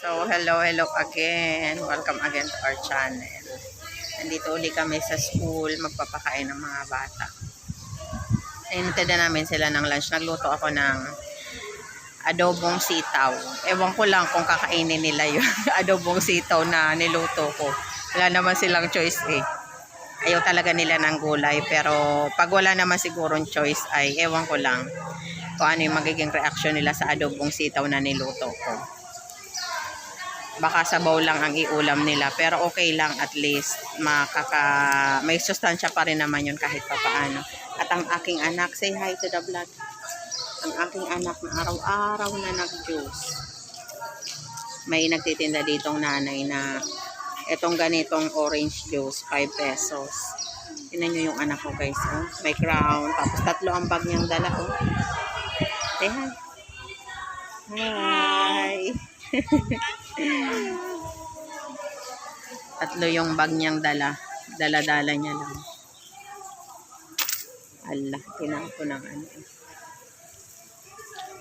So, hello again. Welcome again to our channel. Nandito uli kami sa school, magpapakain ng mga bata. Inintid na namin sila ng lunch. Nagluto ako ng adobong sitaw. Ewan ko lang kung kakainin nila yung adobong sitaw na niluto ko. Wala naman silang choice eh. Ayaw talaga nila ng gulay. Pero pag wala naman sigurong choice ay ewan ko lang kung ano yung magiging reaction nila sa adobong sitaw na niluto ko. Baka sabaw lang ang iulam nila, pero okay lang, at least may sustansya pa rin naman yun kahit pa paano. At ang aking anak, say hi to the vlog. Ang aking anak na araw-araw na nag-juice. May nagtitinda ditong nanay na etong ganitong orange juice, 5 pesos. Tingnan nyo yung anak ko guys, oh. May crown, tapos 3 ang bag niyang dala, oh. Say hi. Hi. 3 yung bag niyang dala. Dala-dala niya lang. Allah, tinapo ng ano.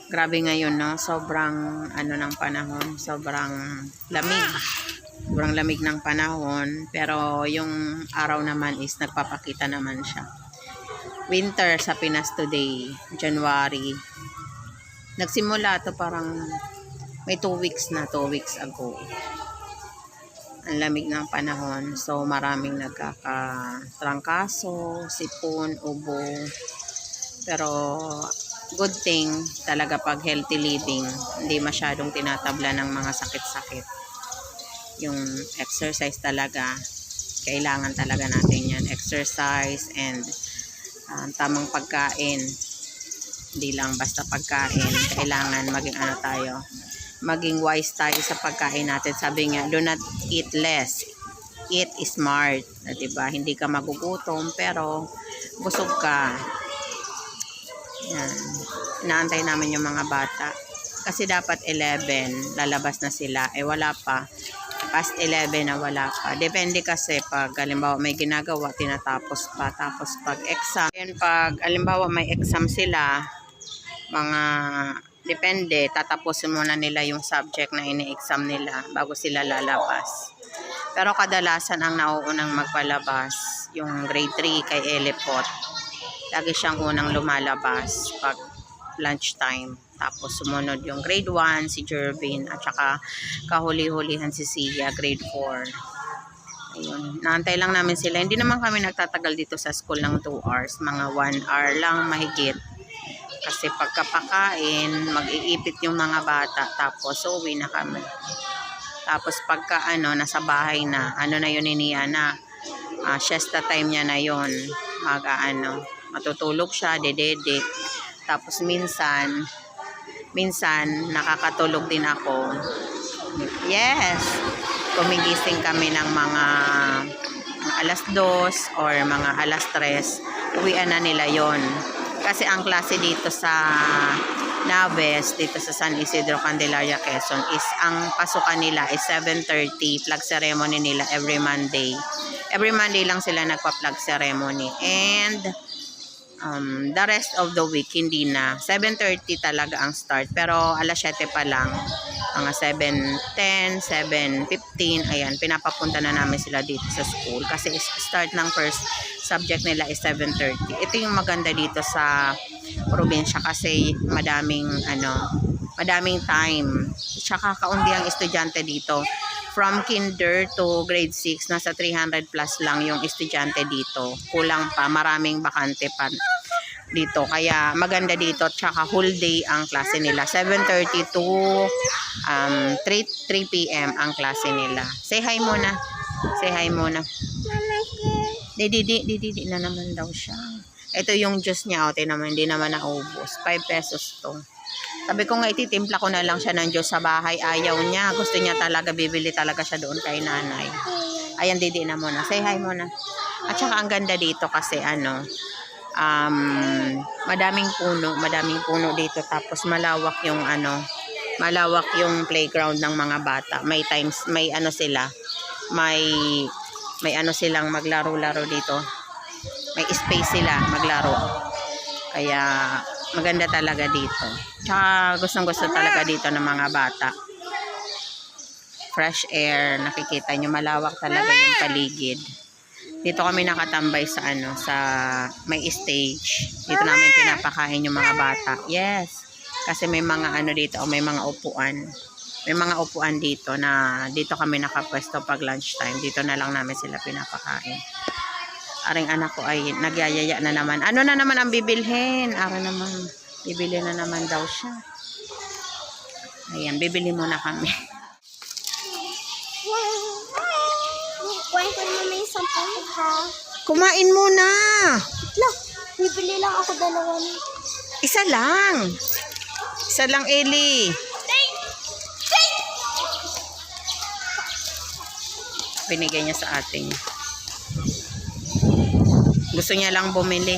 Grabe ngayon, no? Sobrang ano ng panahon. Sobrang lamig. Sobrang lamig ng panahon. Pero yung araw naman is nagpapakita naman siya. Winter sa Pinas today. January. Nagsimula to parang may 2 weeks na, 2 weeks ago. Ang lamig ng panahon. So, maraming nagkakatrangkaso, sipon, ubo. Pero, good thing talaga pag healthy living. Hindi masyadong tinatabla ng mga sakit-sakit. Yung exercise talaga, kailangan talaga natin yan. Exercise and tamang pagkain. Hindi lang basta pagkain. Kailangan maging ano tayo, maging wise tayo sa pagkain natin. Sabi nga, do not eat less. Eat smart. Diba? Hindi ka magugutom, pero busog ka. Yan. Inaantay namin yung mga bata. Kasi dapat 11, lalabas na sila. Eh wala pa. Past 11 na wala pa. Depende kasi pag halimbawa may ginagawa, tinatapos pa. Tapos pag exam, yun, pag halimbawa may exam sila, mga depende, tatapusin muna nila yung subject na ini-exam nila bago sila lalabas. Pero kadalasan ang nauunang magpalabas yung grade 3 kay Elipot. Lagi siyang unang lumalabas pag lunchtime. Tapos sumunod yung grade 1 si Jervin, at saka kahuli-hulihan si Sia, grade 4. Ayun, naantay lang namin sila. Hindi naman kami nagtatagal dito sa school ng 2 hours, mga 1 hour lang mahigit. Kasi pagkapakain, mag-iipit yung mga bata, tapos uwi na kami. Tapos pagka nasa bahay na, na yun niya na, siesta time niya na yun, matutulog siya, dedede. Tapos minsan nakakatulog din ako. Yes, kumigising kami ng mga alas 2 or mga alas 3, uwian na nila yon. Kasi ang klase dito sa Naves, dito sa San Isidro, Candelaria, Quezon, is ang pasukan nila is 7:30. Flag ceremony nila every Monday. Every Monday lang sila nagpa-flag ceremony. And the rest of the week, hindi na. 7:30 talaga ang start. Pero alas 7 pa lang. Mga 7:10, 7:15, ayan, pinapapunta na namin sila dito sa school. Kasi start ng first subject nila is 7:30. Ito yung maganda dito sa probinsya kasi madaming time. Tsaka kaunti ang estudyante dito. From kinder to grade 6, nasa 300 plus lang yung estudyante dito. Kulang pa, maraming bakante pa dito. Kaya maganda dito, tsaka whole day ang klase nila. 7:30 to 3 p.m. ang klase nila. Say hi muna. Say hi muna. Di na naman daw siya. Ito yung juice niya, hindi naman naubos. 5 pesos to. Sabi ko nga, ititimpla ko na lang siya ng juice sa bahay. Ayaw niya. Gusto niya talaga, bibili talaga siya doon kay nanay. Ayan, didi na muna. Say hi muna. At saka ang ganda dito kasi madaming puno dito. Tapos malawak yung playground ng mga bata. May sila. May silang maglaro-laro dito. May space sila maglaro. Kaya maganda talaga dito. Tsaka gustong-gusto talaga dito ng mga bata. fresh air. Nakikita nyo, malawak talaga yung paligid. Dito kami nakatambay sa sa may stage. Dito namin pinapakain yung mga bata. Yes. Kasi may mga dito, may mga upuan. May mga upuan dito na dito kami nakapwesto pag lunchtime. Dito na lang namin sila pinapakain. Aring anak ko ay nagyayaya na naman. Ano na naman ang bibilhin? Naman, bibili na naman daw siya. Ayan, bibili muna kami. Kumain muna. Bibili lang ako dalawa na. Isa lang. Isa lang, Eli. Binigay niya sa atin. Gusto niya lang bumili.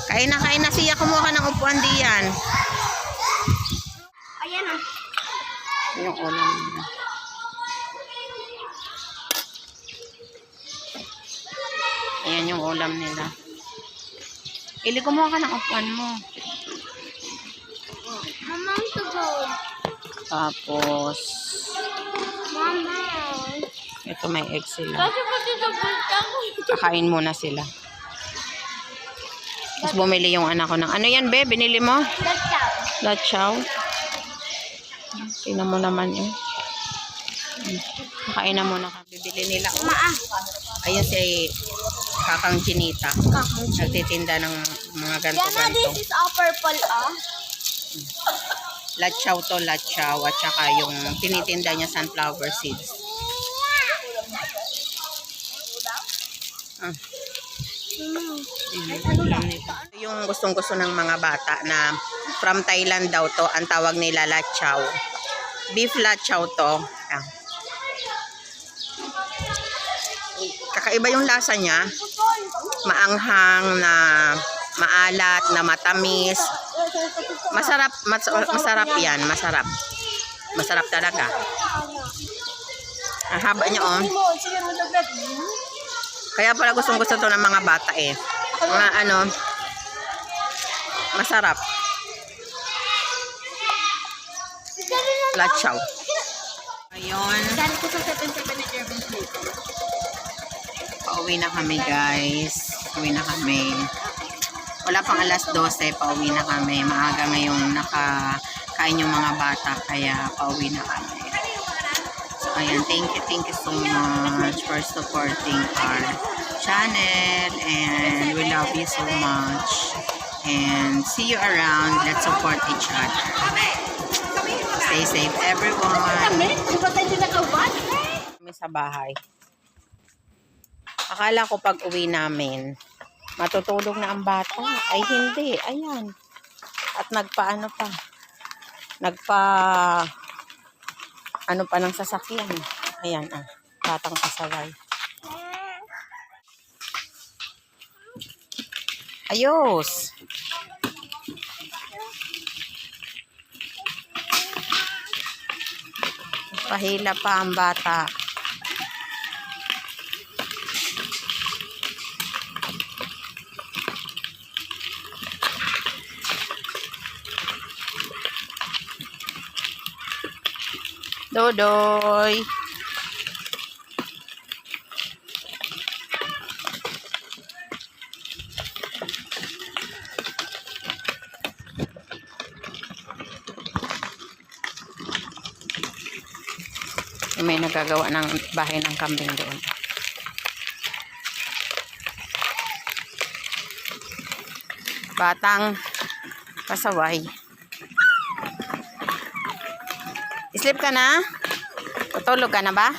Kain na siya. Kumuha ka ng upuan diyan. Ayan ah. Yung ulam nila. Ayan yung ulam nila. Ili, kumuha ka ng upuan mo. Mama, to go. Tapos, Mama. ito may egg sila. Kasi ko dito punta ko. Kakain muna sila. Tapos bumili yung anak ko ng, ano yan, be? Binili mo? Lachaw. Tingnan mo naman eh. Kakain na muna ka. Bibili nila. Ayan si Kakang Chinita. Nagtitinda ng mga ganto-ganto. This is a purple Lachaw to, lachaw. At saka yung tinitinda niya sunflower seeds. Yung gustong-gusto ng mga bata na from Thailand daw to, ang tawag nila lachaw. Beef lachaw to. Kakaiba yung lasa niya. Maanghang, na maalat, na matamis. Masarap yan, masarap. Masarap talaga. Ang haba niya oh. Kaya pala gustong-gusto to ng mga bata eh. Mga masarap. Lachaw. Ayun. Pauwi na kami guys. Pauwi na kami. Wala pang alas 12. Pauwi na kami. Maaga ngayong nakakain yung mga bata. Kaya pauwi na kami. So ayan. Thank you so much for supporting our channel. And we love you so much. And see you around. Let's support each other. Stay safe everyone. Kami sa bahay. Akala ko pag uwi namin, matutulog na ang bata. Ay hindi. Ayan. At nagpa ng sasakyan. Ayan batang pasaway. Ayos. Pahila pa ang bata. Dodoy. May nagagawa ng bahay ng kambing doon. Batang pasaway. Sleep ka na? Tutulog ka na ba?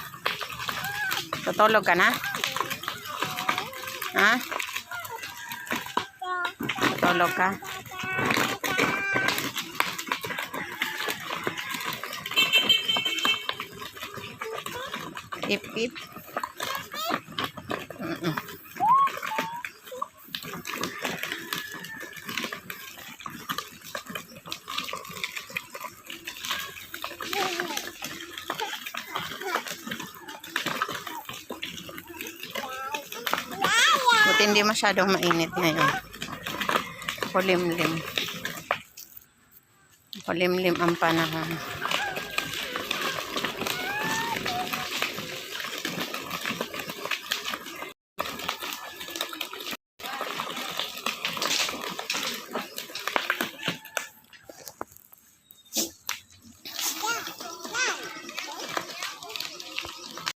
Tutulog ka na? Ha? Tutulog ka? Ip. Buti hindi masyadong mainit ngayon. Kulimlim. Kulimlim ang panahon.